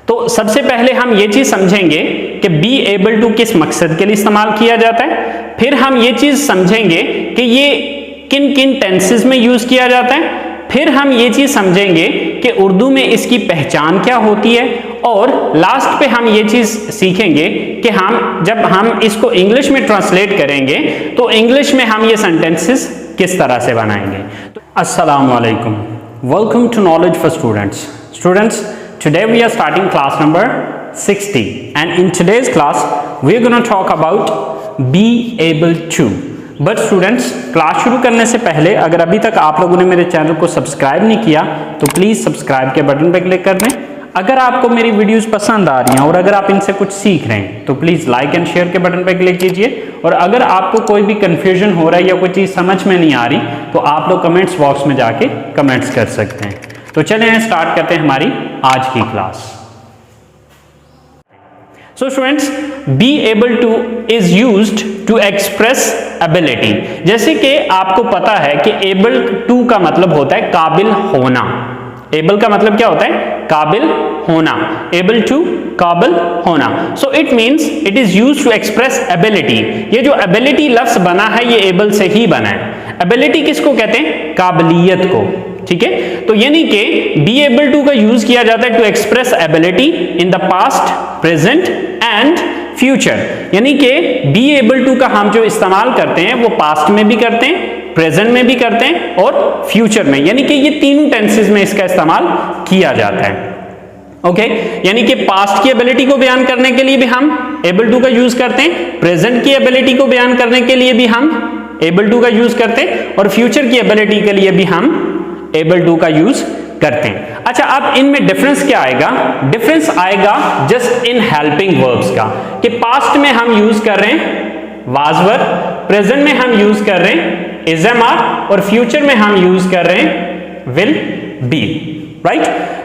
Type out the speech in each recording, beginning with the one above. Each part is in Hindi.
तो सबसे पहले हम ये चीज समझेंगे कि बी एबल टू किस मकसद के लिए इस्तेमाल किया जाता है, फिर हम ये चीज समझेंगे कि ये किन किन टेंसेस में यूज किया जाता है, फिर हम ये चीज समझेंगे कि उर्दू में इसकी पहचान क्या होती है, और लास्ट पे हम ये चीज सीखेंगे कि जब हम इसको इंग्लिश में ट्रांसलेट करेंगे तो इंग्लिश में हम ये सेंटेंसेस किस तरह से बनाएंगे। अस्सलाम वालेकुम, welcome to knowledge for students. Today we are starting class number 60 and in today's class we are going to talk about be able to। But students, class शुरू करने से पहले अगर अभी तक आप लोगों ने मेरे चैनल को सब्सक्राइब नहीं किया तो प्लीज़ सब्सक्राइब के बटन पर क्लिक कर दें। अगर आपको मेरी वीडियोस पसंद आ रही हैं और अगर आप इनसे कुछ सीख रहे हैं तो प्लीज़ लाइक एंड शेयर के बटन पर क्लिक कीजिए, और अगर आपको कोई भी कन्फ्यूजन हो रहा है या कोई चीज़ समझ में नहीं आ रही तो आप लोग कमेंट्स बॉक्स में जाके कमेंट्स कर सकते हैं। तो चलें स्टार्ट करते हैं हमारी आज की class. So students, be able to is used to express ability. जैसे कि आपको पता है कि एबल टू का मतलब होता है काबिल होना। एबल का मतलब क्या होता है? काबिल होना। एबल टू काबिल होना। So it means it is used to express ability. ये जो एबिलिटी लफ्ज बना है ये एबल से ही बना है। एबिलिटी किसको कहते हैं? काबिलियत को। ठीक है, तो यानी कि बी एबल टू का यूज किया जाता है to express ability in the past, present and future. यानी कि बी एबल टू का हम जो इस्तेमाल करते हैं वो पास्ट में भी करते हैं, प्रेजेंट में भी करते हैं और फ्यूचर में, यानी कि ये तीनों टेंसेस में इसका इस्तेमाल किया जाता है। ओके, यानी कि पास्ट की एबिलिटी को बयान करने के लिए भी हम एबल टू का यूज करते हैं, प्रेजेंट की एबिलिटी को बयान करने के लिए भी हम एबल टू का यूज करते हैं, और फ्यूचर की एबिलिटी के लिए भी हम एबल टू का यूज करते हैं। अच्छा, अब इनमें डिफरेंस क्या आएगा? डिफरेंस आएगा जस्ट इन हेल्पिंग वर्ब्स का, कि पास्ट में हम यूज कर रहे हैं वाज वर, प्रेजेंट में हम यूज कर रहे हैं इज एम आर, और फ्यूचर में हम यूज कर रहे हैं विल बी। राइट,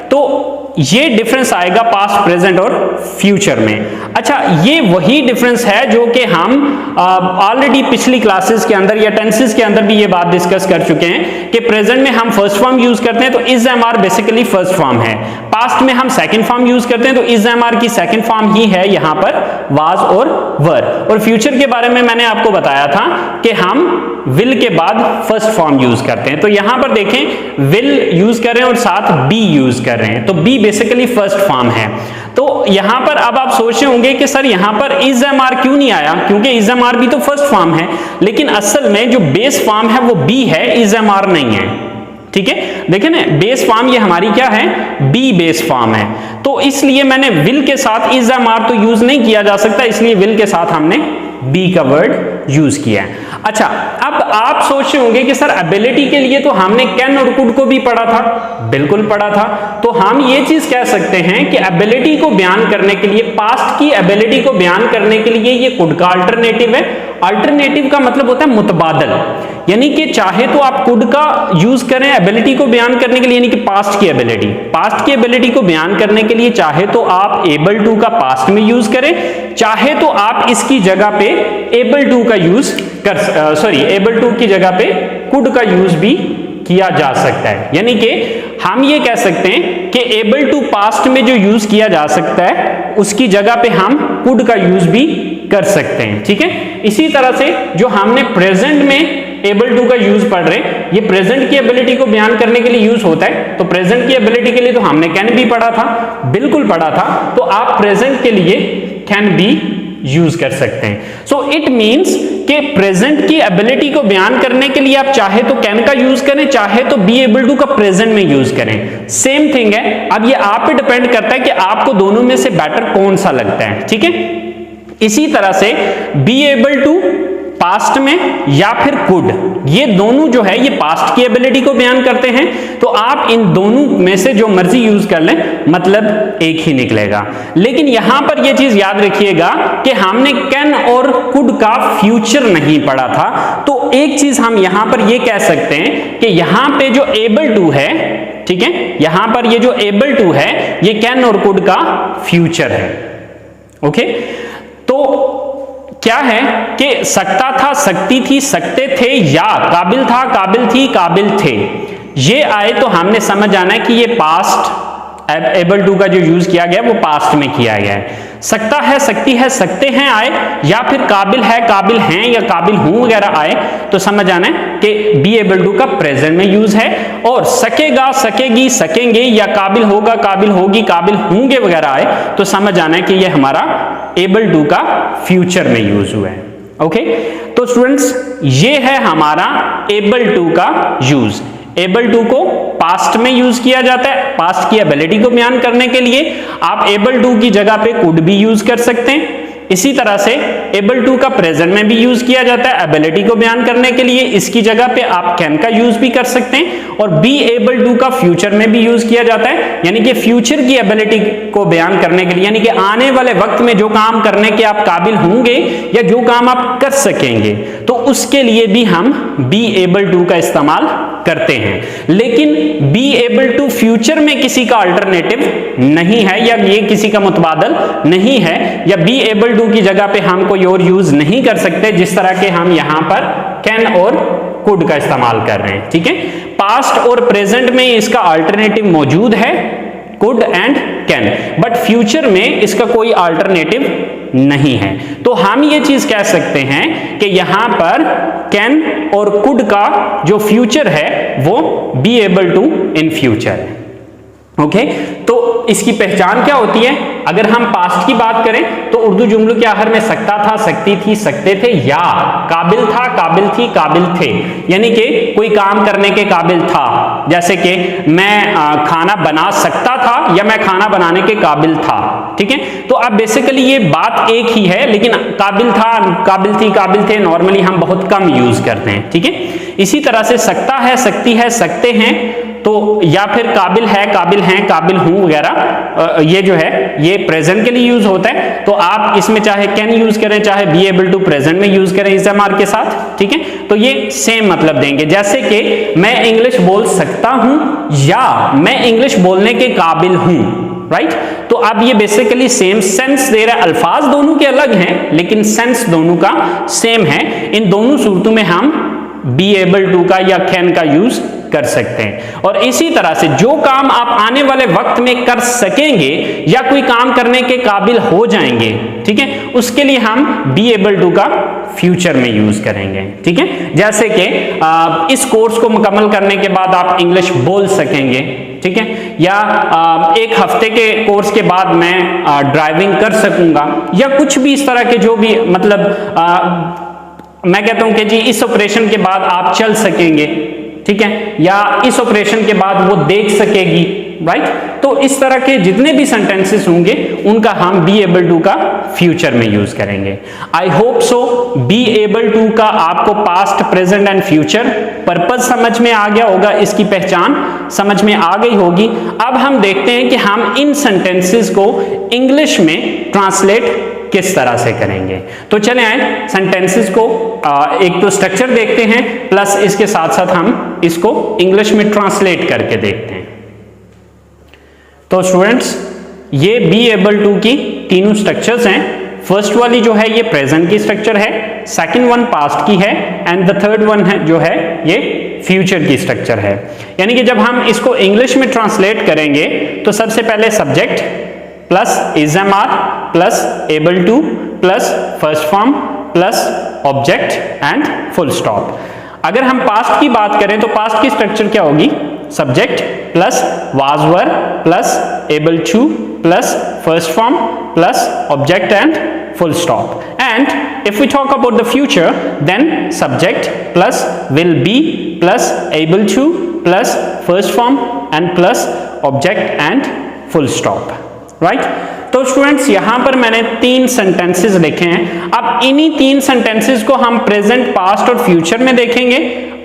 तो ये डिफरेंस आएगा पास्ट, प्रेजेंट और फ्यूचर में। अच्छा, ये वही डिफरेंस है जो कि हम ऑलरेडी पिछली क्लासेस के अंदर या टेंसेस के अंदर भी ये बात डिस्कस कर चुके हैं कि प्रेजेंट में हम फर्स्ट फॉर्म यूज करते हैं तो is am are basically first form है, पास्ट में हम सेकंड फॉर्म यूज करते हैं तो इज एम आर की सेकंड फॉर्म ही है यहां पर वाज और वर। और फ्यूचर के बारे में मैंने आपको बताया था कि हम विल के बाद फर्स्ट फॉर्म यूज करते हैं। तो यहां पर देखें विल यूज कर रहे हैं और साथ बी यूज कर रहे हैं, तो बी बेसिकली फर्स्ट फॉर्म है। तो यहां पर अब आप सोच रहे होंगे कि सर यहां पर इज एम आर क्यों नहीं आया, क्योंकि इज एम आर भी तो फर्स्ट फॉर्म है, लेकिन असल में जो बेस फॉर्म है वो बी है, इज एम आर नहीं है। ठीक है, देखें ना, बेस फॉर्म ये हमारी क्या है? बी बेस फॉर्म है। तो इसलिए मैंने विल के साथ इज एम आर तो यूज नहीं किया जा सकता, इसलिए विल के साथ हमने बी का वर्ड यूज किया है। अच्छा, अब आप सोच रहे होंगे कि सर एबिलिटी के लिए तो हमने कैन और कुड को भी पढ़ा था। बिल्कुल पढ़ा था। तो हम ये चीज कह सकते हैं कि एबिलिटी को बयान करने के लिए, पास्ट की एबिलिटी को बयान करने के लिए ये कुड का अल्टरनेटिव है। अल्टरनेटिव का मतलब होता है मुतबादल, यानी कि चाहे तो आप कुड का यूज करें एबिलिटी को बयान करने के लिए, यानी कि पास्ट की एबिलिटी को बयान करने के लिए चाहे तो आप एबल टू का पास्ट में यूज करें, चाहे तो आप इसकी जगह पे एबल टू का यूज एबल टू की जगह पे कुड का यूज भी किया जा सकता है। यानी कि हम ये कह सकते हैं कि एबल टू पास्ट में जो यूज किया जा सकता है उसकी जगह पे हम कुड का यूज भी कर सकते हैं। ठीक है, इसी तरह से जो हमने प्रेजेंट में एबल टू का यूज पढ़ रहे हैं, ये प्रेजेंट की एबिलिटी को बयान करने के लिए यूज होता है। तो प्रेजेंट की एबिलिटी के लिए तो हमने कैन भी पढ़ा था, बिल्कुल पढ़ा था, तो आप प्रेजेंट के लिए कैन बी यूज कर सकते हैं। सो इट मींस कि प्रेजेंट की एबिलिटी को बयान करने के लिए आप चाहे तो कैन का यूज करें, चाहे तो बी एबल टू का प्रेजेंट में यूज करें, सेम थिंग है। अब ये आप पे डिपेंड करता है कि आपको दोनों में से बेटर कौन सा लगता है। ठीक है, इसी तरह से बी एबल टू पास्ट में या फिर कुड, ये दोनों जो है ये पास्ट की एबिलिटी को बयान करते हैं। तो आप इन दोनों में से जो मर्जी यूज कर लें, मतलब एक ही निकलेगा। लेकिन यहां पर ये चीज याद रखिएगा कि हमने कैन और कुड का फ्यूचर नहीं पढ़ा था। तो एक चीज हम यहां पर ये कह सकते हैं कि यहां पे जो एबल टू है, ठीक है, यहां पर ये जो एबल टू है ये कैन और कुड का फ्यूचर है। ओके, तो क्या है कि सकता था, सकती थी, सकते थे, या काबिल था, काबिल थी, काबिल थे, ये आए तो हमने समझ आना है कि ये पास्ट एबल टू का जो यूज किया गया वो पास्ट में किया गया है। सकता है, सकती है, सकते हैं आए, या फिर काबिल है, काबिल हैं या काबिल हूं वगैरह आए, तो समझ आना है कि बी एबल टू का प्रेजेंट में यूज है। और सकेगा, सकेगी, सकेंगे या काबिल होगा, काबिल होगी, काबिल होंगे वगैरह आए, तो समझ आना है कि ये हमारा एबल टू का फ्यूचर में यूज हुआ है। ओके, तो स्टूडेंट्स ये है हमारा एबल टू का यूज। एबल टू को पास्ट में यूज किया जाता है, पास्ट की एबिलिटी को बयान करने के लिए। आप एबल टू की जगह पे कुड भी यूज कर सकते हैं। इसी तरह से एबल टू का प्रेजेंट में भी यूज किया जाता है एबिलिटी को बयान करने के लिए, इसकी जगह पे आप कैन का यूज भी कर सकते हैं। और बी एबल टू का फ्यूचर में भी यूज किया जाता है, यानी कि फ्यूचर की एबिलिटी को बयान करने के लिए, यानी कि आने वाले वक्त में जो काम करने के आप काबिल होंगे या जो काम आप कर सकेंगे, तो उसके लिए भी हम बी एबल टू का इस्तेमाल करते हैं। लेकिन बी एबल टू फ्यूचर में किसी का अल्टरनेटिव नहीं है, या ये किसी का मुतबादल नहीं है, या बी एबल टू की जगह पे हम कोई और यूज नहीं कर सकते जिस तरह के हम यहां पर कैन और कुड का इस्तेमाल कर रहे हैं। ठीक है, पास्ट और प्रेजेंट में इसका अल्टरनेटिव मौजूद है, could and can, but future में इसका कोई अल्टरनेटिव नहीं है। तो हम ये चीज कह सकते हैं कि यहां पर कैन और कुड का जो फ्यूचर है वो be able to in future है। ओके, तो इसकी पहचान क्या होती है? अगर हम पास्ट की बात करें तो उर्दू जुमलों के आखिर में सकता था, सकती थी, सकते थे, या काबिल था, काबिल थी, काबिल थे, यानी कि कोई काम करने के काबिल था। जैसे कि मैं खाना बना सकता था या मैं खाना बनाने के काबिल था। ठीक है, तो अब बेसिकली ये बात एक ही है, लेकिन काबिल था, काबिल थी, काबिल थे नॉर्मली हम बहुत कम यूज करते हैं। ठीक है, इसी तरह से सकता है, सकती है, सकते हैं, तो या फिर काबिल है, काबिल हैं, काबिल हूं वगैरह, ये जो है ये प्रेजेंट के लिए यूज होता है। तो आप इसमें चाहे कैन यूज करें, चाहे बी एबल टू प्रेजेंट में यूज करें इस एमआर के साथ। ठीक है, तो ये सेम मतलब देंगे, जैसे कि मैं इंग्लिश बोल सकता हूं या मैं इंग्लिश बोलने के काबिल हूं, राइट। तो अब ये बेसिकली सेम सेंस दे रहा है। अल्फाज दोनों के अलग हैं लेकिन सेंस दोनों का सेम है। इन दोनों सूरतों में हम बी एबल टू का या कैन का यूज कर सकते हैं। और इसी तरह से जो काम आप आने वाले वक्त में कर सकेंगे या कोई काम करने के काबिल हो जाएंगे, ठीक है, उसके लिए हम बी एबल टू का फ्यूचर में यूज करेंगे। ठीक है, जैसे कि इस कोर्स को मुकम्मल करने के बाद आप इंग्लिश बोल सकेंगे। ठीक है, या एक हफ्ते के कोर्स के बाद मैं ड्राइविंग कर सकूंगा, या कुछ भी इस तरह के जो भी मतलब मैं कहता हूं कि जी इस ऑपरेशन के बाद आप चल सकेंगे। ठीक है, या इस ऑपरेशन के बाद वो देख सकेगी, राइट। तो इस तरह के जितने भी सेंटेंसेस होंगे उनका हम बी एबल टू का फ्यूचर में यूज करेंगे। I hope so be able to का आपको past, present and future purpose समझ में आ गया होगा, इसकी पहचान समझ में आ गई होगी। अब हम देखते हैं कि हम इन सेंटेंसेस को इंग्लिश में ट्रांसलेट किस तरह से करेंगे। तो चले आए सेंटेंसेस को एक तो स्ट्रक्चर देखते हैं, प्लस इसके साथ साथ हम इसको इंग्लिश में ट्रांसलेट करके देखते हैं। तो स्टूडेंट्स ये बी एबल टू की तीनों स्ट्रक्चर्स हैं। फर्स्ट वाली जो है ये प्रेजेंट की स्ट्रक्चर है, सेकंड वन पास्ट की है, एंड द थर्ड वन है जो है ये फ्यूचर की स्ट्रक्चर है। यानी कि जब हम इसको इंग्लिश में ट्रांसलेट करेंगे तो सबसे पहले subject plus is am are plus able to plus first form plus object and full stop. अगर हम पास्ट की बात करें तो पास्ट की स्ट्रक्चर क्या होगी? Subject plus was were plus able to plus first form plus object and full stop. And if we talk about the future, then subject plus will be plus able to plus first form and plus object and full stop. Right? तो स्टूडेंट्स यहां पर मैंने तीन सेंटेंसेस लिखे हैं। अब इन्हीं तीन सेंटेंसेस को हम प्रेजेंट, पास्ट और फ्यूचर में देखेंगे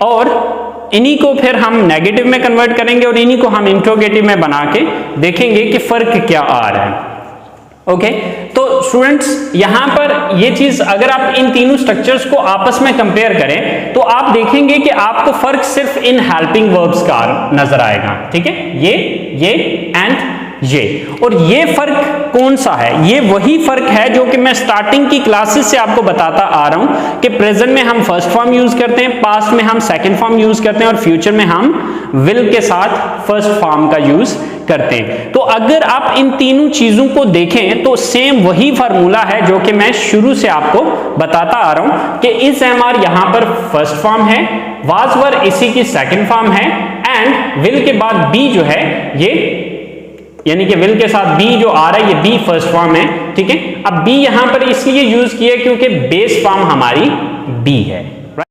और इन्हीं को फिर हम नेगेटिव में कन्वर्ट करेंगे और इन्हीं को हम इंट्रोगेटिव में बना के देखेंगे कि फर्क क्या आ रहा है। ओके, तो स्टूडेंट्स यहां पर ये चीज अगर आप इन तीनों स्ट्रक्चर्स को आपस में कंपेयर करें तो आप देखेंगे कि आपको फर्क सिर्फ इन हेल्पिंग वर्ब्स का नजर आएगा। ठीक है, ये एंड ये। और ये फर्क कौन सा है? ये वही फर्क है जो कि मैं स्टार्टिंग की क्लासेस से आपको बताता आ रहा हूं कि प्रेजेंट में हम फर्स्ट फॉर्म यूज करते हैं, पास्ट में हम सेकंड फॉर्म यूज करते हैं और फ्यूचर में हम विल के साथ फर्स्ट फॉर्म का यूज करते हैं। तो अगर आप इन तीनों चीजों को देखें तो सेम वही फार्मूला है जो कि मैं शुरू से आपको बताता आ रहा हूं कि इज एम आर यहां पर फर्स्ट फॉर्म है, वाज वर इसी की सेकंड फॉर्म है, एंड विल के बाद बी जो है ये, यानी कि विल के साथ बी जो आ रहा है ये बी फर्स्ट फॉर्म है। ठीक है, अब बी यहां पर इसलिए यूज किया क्योंकि बेस फॉर्म हमारी बी है।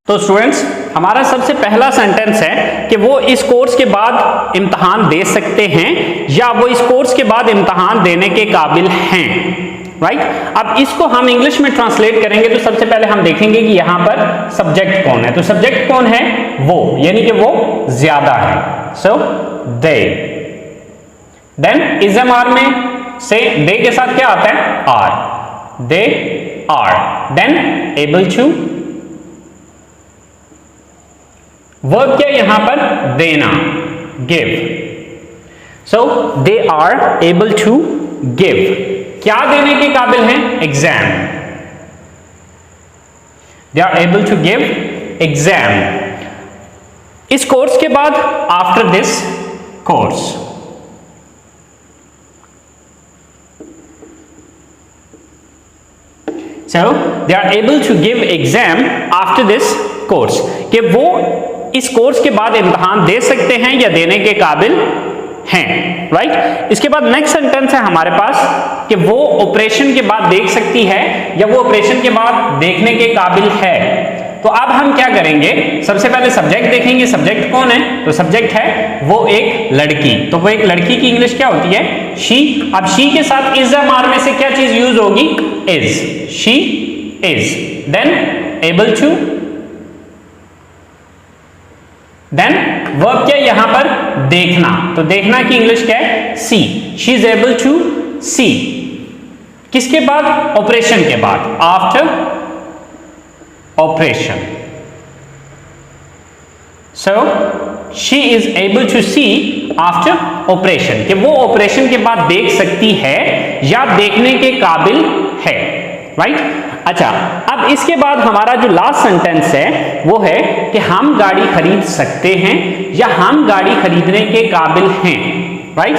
तो स्टूडेंट्स, हमारा सबसे पहला सेंटेंस है कि वो इस कोर्स के बाद इम्तहान दे सकते हैं या वो इस कोर्स के बाद इम्तहान देने के काबिल हैं। राइट, अब इसको हम इंग्लिश में ट्रांसलेट करेंगे तो सबसे पहले हम देखेंगे कि यहां पर सब्जेक्ट कौन है। तो सब्जेक्ट कौन है? वो, यानी कि वो ज्यादा है। So they. Then is am are में से दे के साथ क्या आता है? Are. They are. Then able to, verb क्या यहां पर? देना, give. So they are able to give. क्या देने के काबिल हैं? Exam. They are able to give exam. इस कोर्स के बाद, after this course. So they are able to give exam after this course, कि वो इस कोर्स के बाद इम्तहान दे सकते हैं या देने के काबिल हैं। राइट, इसके बाद नेक्स्ट सेंटेंस है हमारे पास कि वो ऑपरेशन के बाद देख सकती है या वो ऑपरेशन के बाद देखने के काबिल है। तो अब हम क्या करेंगे? सबसे पहले सब्जेक्ट देखेंगे। सब्जेक्ट कौन है? तो सब्जेक्ट है वो एक लड़की। तो वो एक लड़की की इंग्लिश क्या होती है? शी। अब शी के साथ इज एम आर में से क्या चीज यूज होगी? Is. She is. Then able to. Then verb क्या यहां पर? देखना। तो देखना की इंग्लिश क्या है? See. She is able to see. किसके बाद? ऑपरेशन के बाद, after operation. So she is able to see after operation, कि वो ऑपरेशन के बाद देख सकती है या देखने के काबिल है। राइट, अच्छा, अब इसके बाद हमारा जो लास्ट सेंटेंस है वो है कि हम गाड़ी खरीद सकते हैं या हम गाड़ी खरीदने के काबिल हैं। राइट,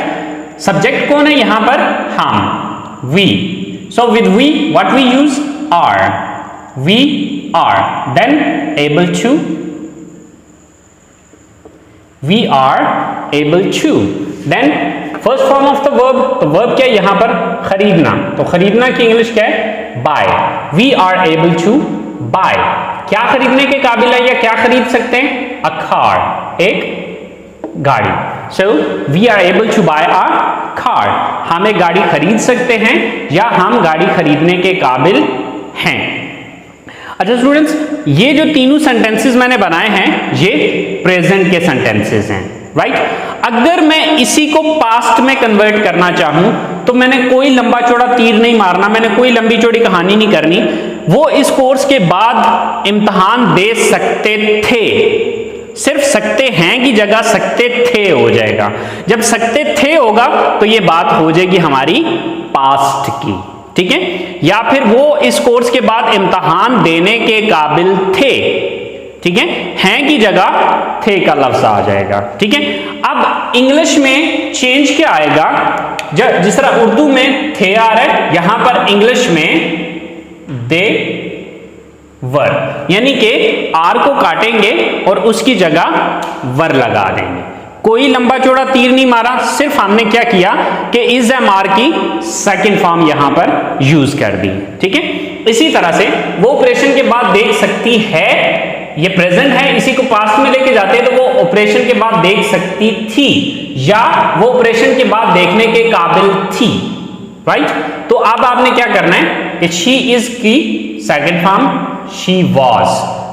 सब्जेक्ट कौन है यहां पर? हम, we. So with we what we use? Are. We are. Then able to, we are able to. Then first form of the verb, तो verb क्या है यहां पर? खरीदना। तो खरीदना की इंग्लिश क्या है? buy. We are able to buy. क्या खरीदने के काबिल है या क्या खरीद सकते हैं? a car, एक गाड़ी। So we are able to buy a car. हम एक गाड़ी खरीद सकते हैं या हम गाड़ी खरीदने के काबिल हैं। अच्छा स्टूडेंट्स, ये जो तीनों सेंटेंसेस मैंने बनाए हैं ये प्रेजेंट के सेंटेंसेस हैं। राइट, अगर मैं इसी को पास्ट में कन्वर्ट करना चाहूं तो मैंने कोई लंबा चौड़ा तीर नहीं मारना, मैंने कोई लंबी चौड़ी कहानी नहीं करनी। वो इस कोर्स के बाद इम्तहान दे सकते थे, सिर्फ सकते हैं की जगह सकते थे हो जाएगा। जब सकते थे होगा तो ये बात हो जाएगी हमारी पास्ट की। ठीक है, या फिर वो इस कोर्स के बाद इम्तहान देने के काबिल थे। ठीक है, हैं की जगह थे का लफ्ज आ जाएगा। ठीक है, अब इंग्लिश में चेंज क्या आएगा? जिस तरह उर्दू में थे आ रहा है, यहां पर इंग्लिश में दे वर, यानी कि आर को काटेंगे और उसकी जगह वर लगा देंगे। कोई लंबा चौड़ा तीर नहीं मारा, सिर्फ हमने क्या किया कि इज एम आर की सेकंड फॉर्म यहां पर यूज कर दी। ठीक है, इसी तरह से वो ऑपरेशन के बाद देख सकती है, ये प्रेजेंट है, इसी को पास्ट में लेके जाते हैं तो वो ऑपरेशन के बाद देख सकती थी या वो ऑपरेशन के बाद देखने के काबिल थी। राइट, तो अब आपने क्या करना है कि शी इज की सेकंड फॉर्म शी वॉज,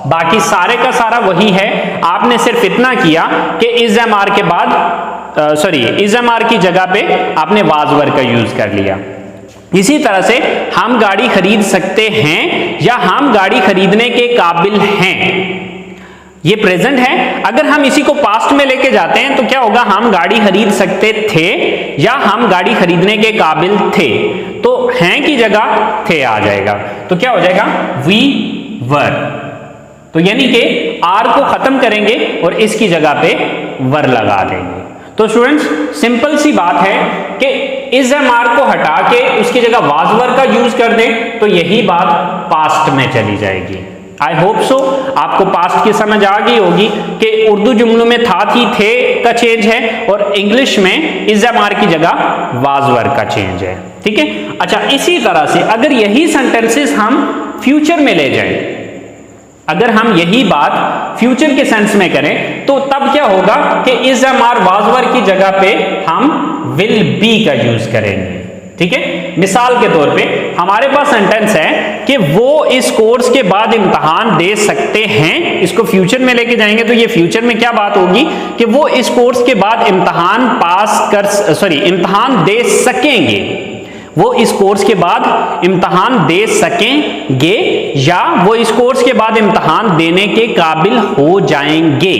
बाकी सारे का सारा वही है। आपने सिर्फ इतना किया कि इज एम आर के बाद इज एम आर की जगह पे आपने वाज वर का यूज कर लिया। इसी तरह से हम गाड़ी खरीद सकते हैं या हम गाड़ी खरीदने के काबिल हैं, ये प्रेजेंट है। अगर हम इसी को पास्ट में लेके जाते हैं तो क्या होगा, हम गाड़ी खरीद सकते थे या हम गाड़ी खरीदने के काबिल थे, तो हैं की जगह थे आ जाएगा, तो क्या हो जाएगा वी वर। तो यानी कि आर को खत्म करेंगे और इसकी जगह पे वर लगा देंगे। तो स्टूडेंट्स सिंपल सी बात है कि इस एमआर को हटा के उसकी जगह वाज वर का यूज कर दें तो यही बात पास्ट में चली जाएगी। आई होप सो आपको पास्ट की समझ आ गई होगी कि उर्दू जुमलों में था थी थे का चेंज है और इंग्लिश में इज एम आर की जगह वाज वर का चेंज है। ठीक है, अच्छा इसी तरह से अगर यही सेंटेंसेस हम फ्यूचर में ले जाएं, अगर हम यही बात फ्यूचर के सेंस में करें तो तब क्या होगा कि is am are was were की जगह पे हम विल बी का यूज करेंगे। ठीक है, मिसाल के तौर पे हमारे पास सेंटेंस है कि वो इस कोर्स के बाद इम्तहान दे सकते हैं, इसको फ्यूचर में लेके जाएंगे तो ये फ्यूचर में क्या बात होगी कि वो इस कोर्स के बाद इम्तहान दे सकेंगे, वो इस कोर्स के बाद इम्तहान दे सकेंगे या वो इस कोर्स के बाद इम्तहान देने के काबिल हो जाएंगे।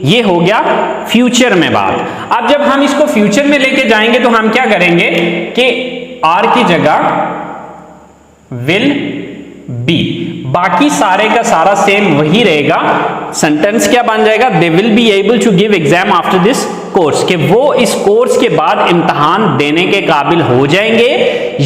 ये हो गया फ्यूचर में बात। अब जब हम इसको फ्यूचर में लेके जाएंगे तो हम क्या करेंगे कि आर की जगह विल बी, बाकी सारे का सारा सेम वही रहेगा। सेंटेंस क्या बन जाएगा, they will be able to give exam after this course, कि वो इस कोर्स के बाद इम्तहान देने के काबिल हो जाएंगे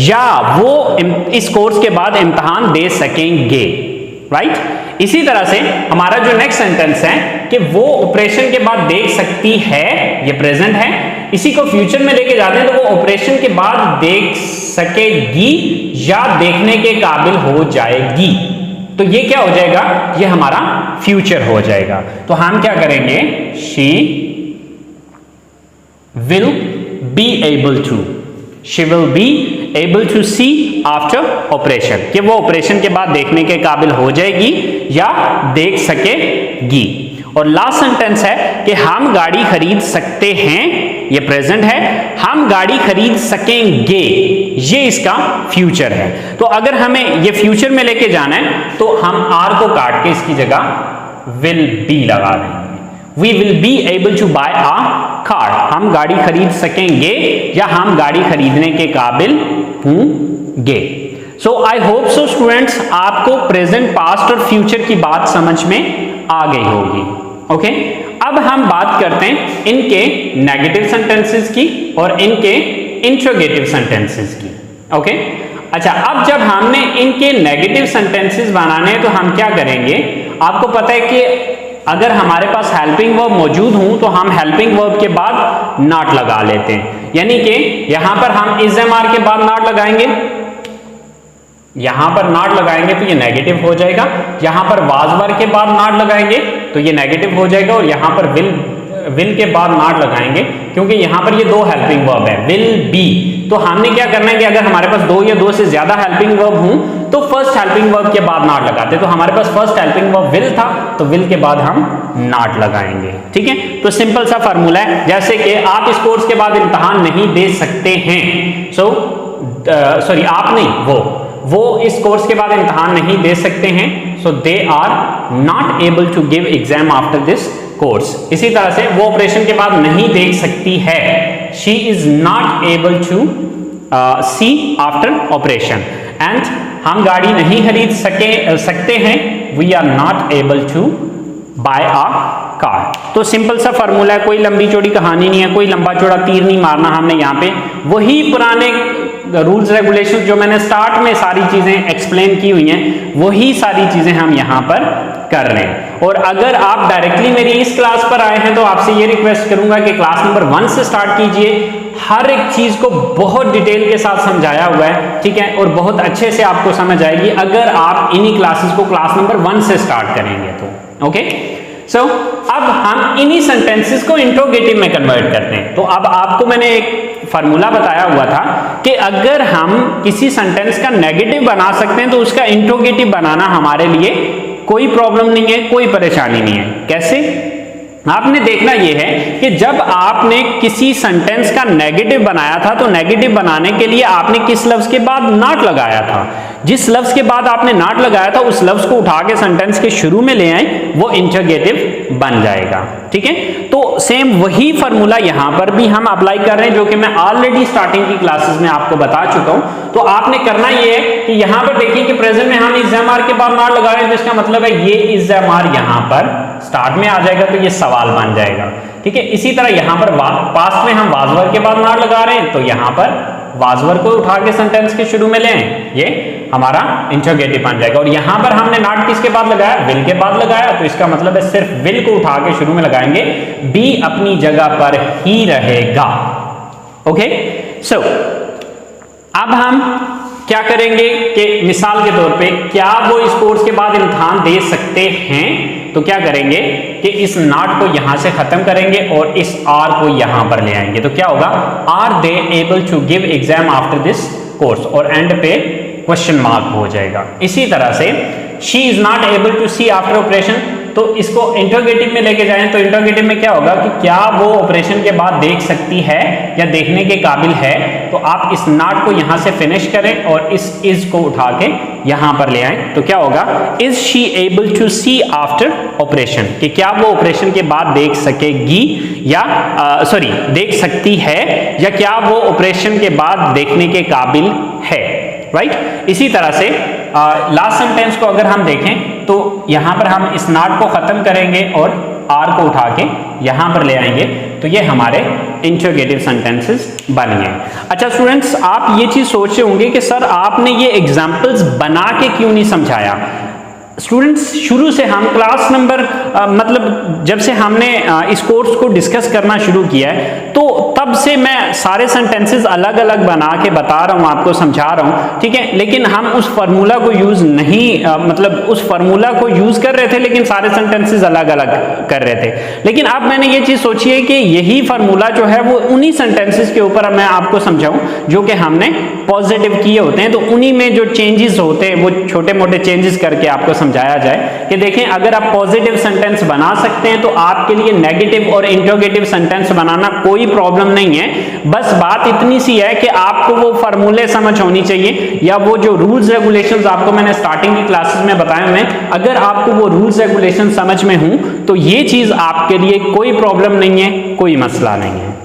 या वो इस कोर्स के बाद इम्तहान दे सकेंगे। राइट, इसी तरह से हमारा जो नेक्स्ट सेंटेंस है कि वो ऑपरेशन के बाद देख सकती है, ये प्रेजेंट है, इसी को फ्यूचर में लेके जाते हैं तो वो ऑपरेशन के बाद देख सकेगी या देखने के काबिल हो जाएगी। तो ये क्या हो जाएगा, ये हमारा फ्यूचर हो जाएगा। तो हम क्या करेंगे, she will be able to, she will be able to see after operation, कि वो ऑपरेशन के बाद देखने के काबिल हो जाएगी या देख सकेगी। और लास्ट सेंटेंस है कि हम गाड़ी खरीद सकते हैं, ये प्रेजेंट है, हम गाड़ी खरीद सकेंगे, ये इसका फ्यूचर है। तो अगर हमें ये फ्यूचर में लेके जाना है तो हम आर को काट के इसकी जगह विल बी लगा देंगे। We will be able to buy a car, हम गाड़ी खरीद सकेंगे या हम गाड़ी खरीदने के काबिल होंगे। सो आई होप सो स्टूडेंट्स आपको प्रेजेंट, पास्ट और फ्यूचर की बात समझ में आ गई होगी। ओके, अब हम बात करते हैं इनके नेगेटिव सेंटेंसेस की और इनके इंट्रोगेटिव सेंटेंसेस की। ओके, अच्छा अब जब हमने इनके नेगेटिव सेंटेंसेस बनाने हैं तो हम क्या करेंगे, आपको पता है कि अगर हमारे पास हेल्पिंग वर्ब मौजूद हो तो हम हेल्पिंग वर्ब के बाद नॉट लगा लेते हैं, यानी कि यहां पर हम इज एम आर के बाद नॉट लगाएंगे, यहां पर नॉट लगाएंगे तो ये नेगेटिव हो जाएगा, यहां पर वाज वर के बाद नॉट लगाएंगे तो ये नेगेटिव हो जाएगा और यहां पर विल के बाद नॉट लगाएंगे क्योंकि यहां पर ये दो हेल्पिंग वर्ब है, विल बी। तो हमने क्या करना है कि अगर हमारे पास दो या दो से ज्यादा हेल्पिंग वर्ब हों तो फर्स्ट हेल्पिंग वर्ब के बाद नॉट लगाते, तो हमारे पास फर्स्ट हेल्पिंग वर्ब विल था तो विल के बाद हम नॉट लगाएंगे। ठीक है, तो सिंपल सा फार्मूला है, जैसे कि आप इस कोर्स के बाद इम्तहान नहीं दे सकते हैं, आप नहीं, वो इस कोर्स के बाद इम्तहान नहीं दे सकते हैं, so they are not able to give exam after this course. इसी तरह से वो ऑपरेशन के बाद नहीं देख सकती है, she is not able to see after operation. And हम गाड़ी नहीं खरीद सकते हैं, we are not able to buy a car. तो सिंपल सा फॉर्मूला है, कोई लंबी चौड़ी कहानी नहीं है, कोई लंबा चौड़ा तीर नहीं मारना हमने यहाँ पे, वही पुराने रूल्स रेगुलेशंस जो मैंने स्टार्ट में सारी चीजें एक्सप्लेन की हुई हैं वही सारी चीजें हम यहाँ पर कर रहे हैं। और अगर आप डायरेक्टली मेरी इस क्लास पर आए हैं तो आपसे ये रिक्वेस्ट करूंगा कि क्लास नंबर 1 से स्टार्ट कीजिए, हर एक चीज को बहुत डिटेल के साथ समझाया हुआ है, ठीक है, और बहुत अच्छे से आपको समझ आएगी अगर आप इन्हीं क्लासेस को क्लास नंबर 1 से स्टार्ट करेंगे तो। ओके, सो अब हम इन्हीं सेंटेंसेस को इंट्रोगेटिव में कन्वर्ट करते हैं। तो अब आपको मैंने एक फार्मूला बताया हुआ था कि अगर हम किसी सेंटेंस का नेगेटिव बना सकते हैं तो उसका इंट्रोगेटिव बनाना हमारे लिए कोई प्रॉब्लम नहीं है, कोई परेशानी नहीं है। कैसे? आपने देखना यह है कि जब आपने किसी सेंटेंस का नेगेटिव बनाया था तो नेगेटिव बनाने के लिए आपने किस लफ्ज के बाद नॉट लगाया था, जिस लफ्ज के बाद आपने नॉट लगाया था उस लफ्ज को उठा के सेंटेंस के शुरू में ले आए, वो इंटरोगेटिव बन जाएगा। ठीक है, तो सेम वही फॉर्मूला यहां पर भी हम अप्लाई कर रहे हैं, जो कि मैं ऑलरेडी स्टार्टिंग की क्लासेस में आपको बता चुका हूं। तो आपने करना ये है कि यहां पर देखिए कि प्रेजेंट में हम इज एम आर के बाद नॉट लगा रहे हैं, तो इसका मतलब है ये इज एम आर यहां पर स्टार्ट में आ जाएगा, तो ये सवाल बन जाएगा। ठीक है, इसी तरह यहां पर पास्ट में हम वाजवर के बाद नॉट लगा रहे हैं, तो यहां पर वाजवर को उठा के सेंटेंस के शुरू में ले आए, ये हमारा इंटरोगेटिव बन जाएगा। और यहां पर हमने नॉट किसके बाद लगाया, विल के बाद लगाया, तो इसका मतलब है सिर्फ विल को उठा के शुरू में लगाएंगे, बी अपनी जगह पर ही रहेगा। ओके, सो अब हम क्या करेंगे कि मिसाल के तौर पे क्या वो इस कोर्स के बाद इम्तिहान दे सकते हैं, तो क्या करेंगे कि इस नॉट को यहां से खत्म करेंगे और इस आर को यहां पर ले आएंगे, तो क्या होगा, are they able to give exam after this course, और एंड पे क्वेश्चन मार्क हो जाएगा। इसी तरह से she is not able to see after operation, तो इसको इंटरोगेटिव में लेके जाएं, तो इंटरोगेटिव में क्या होगा कि क्या वो ऑपरेशन के बाद देख सकती है या देखने के काबिल है, तो आप इस नॉट को यहां से फिनिश करें और इस इज को उठा के यहां पर ले आएं, तो क्या होगा, is she able to see after operation, कि क्या वो ऑपरेशन के बाद देख सकेगी या देख सकती है, या क्या वो ऑपरेशन के बाद देखने के काबिल है। राइट, इसी तरह से लास्ट सेंटेंस को अगर हम देखें तो यहां पर हम इस नॉट को खत्म करेंगे और आर को उठा के यहां पर ले आएंगे, तो ये हमारे इंटरोगेटिव सेंटेंसेस बन गए। अच्छा स्टूडेंट्स, आप ये चीज सोच रहे होंगे कि सर आपने ये एग्जाम्पल्स बना के क्यों नहीं समझाया। स्टूडेंट्स, शुरू से हम क्लास नंबर मतलब जब से हमने इस कोर्स को डिस्कस करना शुरू किया है, तो तब से मैं सारे सेंटेंसेस अलग अलग बना के बता रहा हूं, आपको समझा रहा हूं। ठीक है, लेकिन हम उस फार्मूला को यूज नहीं उस फार्मूला को यूज कर रहे थे, लेकिन सारे सेंटेंसेस अलग अलग कर रहे थे। लेकिन अब मैंने ये चीज सोची है कि यही फार्मूला जो है वो उन्हीं सेंटेंसेस के ऊपर मैं आपको समझाऊं जो कि हमने पॉजिटिव किए होते हैं, तो उन्हीं में जो चेंजेस होते हैं वो छोटे मोटे चेंजेस करके आपको समझाया जाए कि देखें, अगर आप पॉजिटिव सेंटेंस बना सकते हैं तो आपके लिए नेगेटिव और इंटरोगेटिव सेंटेंस बनाना कोई प्रॉब्लम नहीं है। बस बात इतनी सी है कि आपको वो फार्मूले समझ होनी चाहिए, या वो जो रूल्स रेगुलेशंस आपको मैंने स्टार्टिंग की क्लासेस में बताए हुए, अगर आपको वो रूल्स रेगुलेशन समझ में हूं तो ये चीज आपके लिए कोई प्रॉब्लम नहीं है, कोई मसला नहीं है।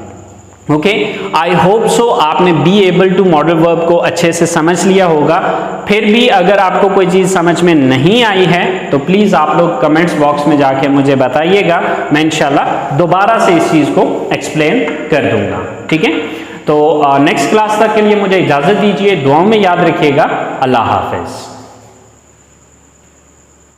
ओके, आई होप सो आपने be able to modal verb को अच्छे से समझ लिया होगा। फिर भी अगर आपको कोई चीज समझ में नहीं आई है तो प्लीज आप लोग कमेंट्स बॉक्स में जाके मुझे बताइएगा, मैं इंशाल्लाह दोबारा से इस चीज को एक्सप्लेन कर दूंगा। ठीक है, तो नेक्स्ट क्लास तक के लिए मुझे इजाजत दीजिए, दुआओं में याद रखिएगा। अल्लाह हाफिज।